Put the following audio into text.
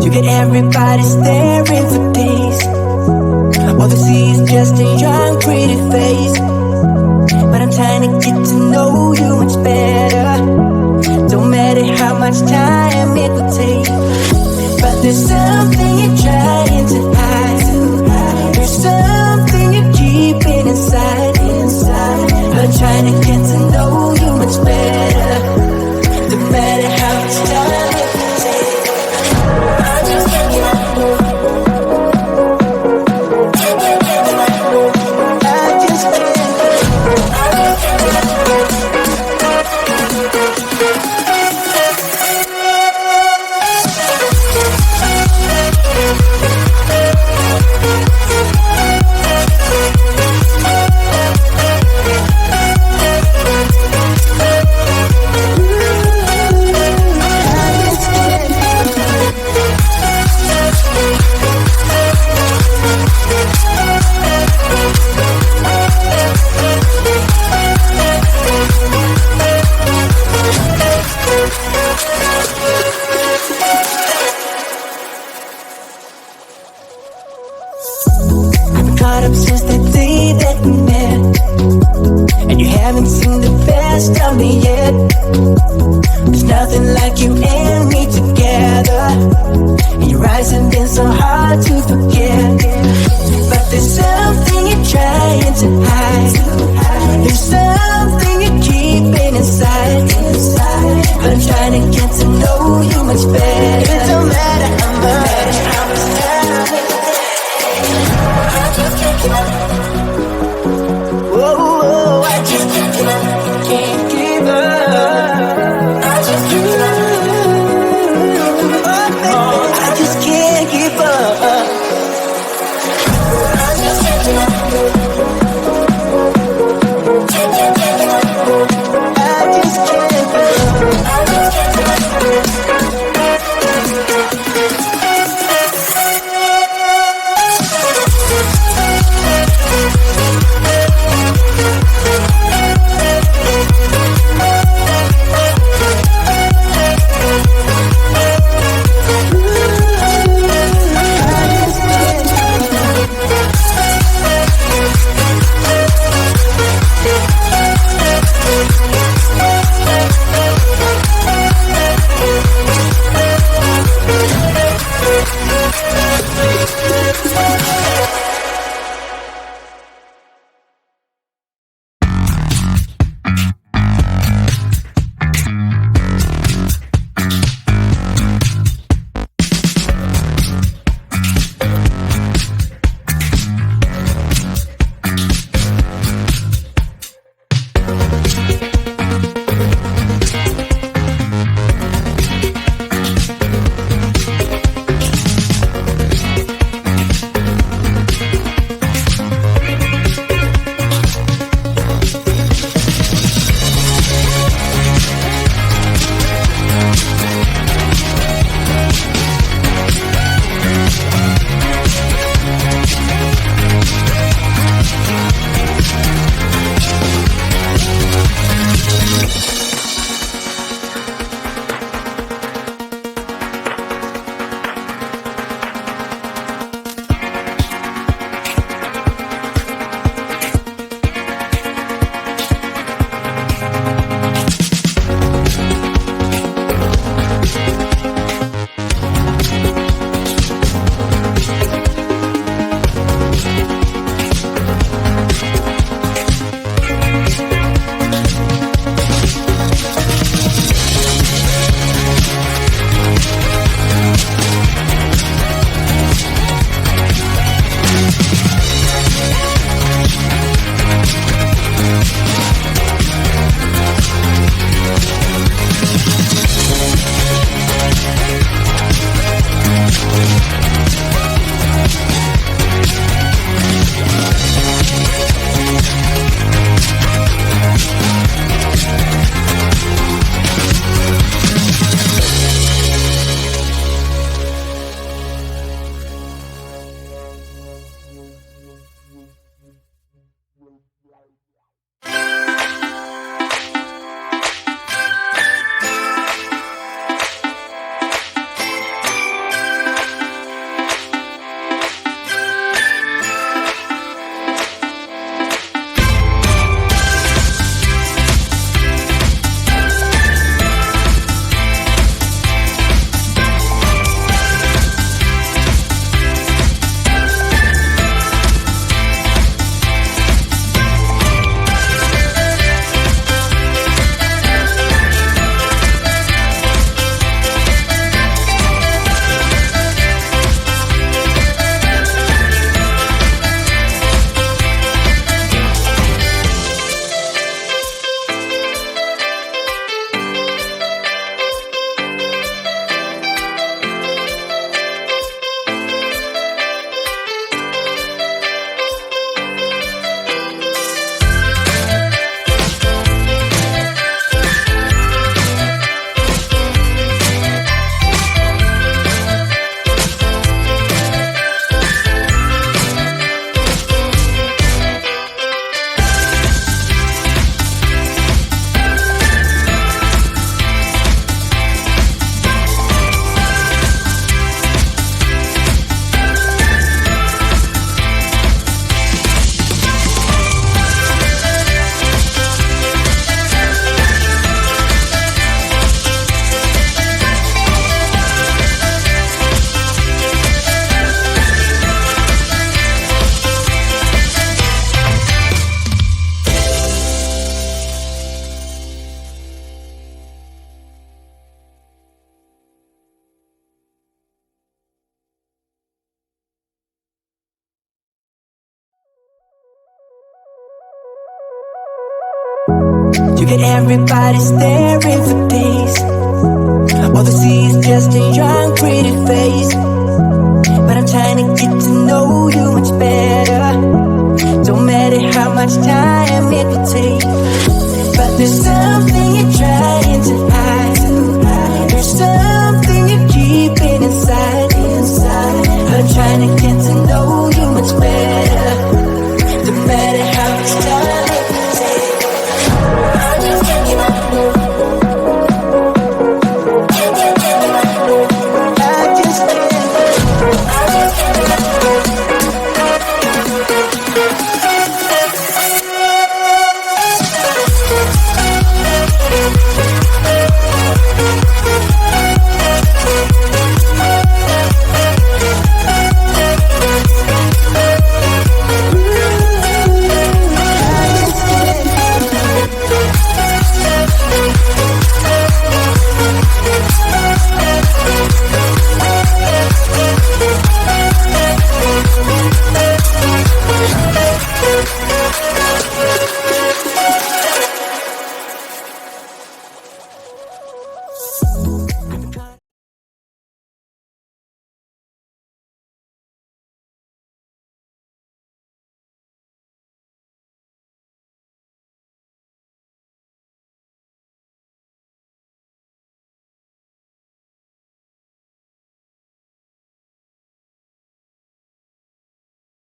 You get everybody staring for days. All they see is just a young pretty face. But I'm trying to get to know you much better. Don't matter how much time it will take. But there's something you're trying to hide. There's something you're keeping inside. I'm trying to get to know you much better. No matter how much time it will take. I just can't get enough. I just can't. Caught up since the day that we met, and you haven't seen the best of me yet. There's nothing like you and me together, and your eyes have been so hard to forget. But there's something you're trying to hide. There's something you're keeping inside. But I'm trying to get to know you much better. It don't matter how much time it takes. I just can't give up. Whoa, I just can't give up. Can't give up. I just can't give up. Oh, I just can't give up. You get everybody staring for days. All they see is just a young pretty face. But I'm trying to get to know you much better. Don't matter how much time it will take. But there's some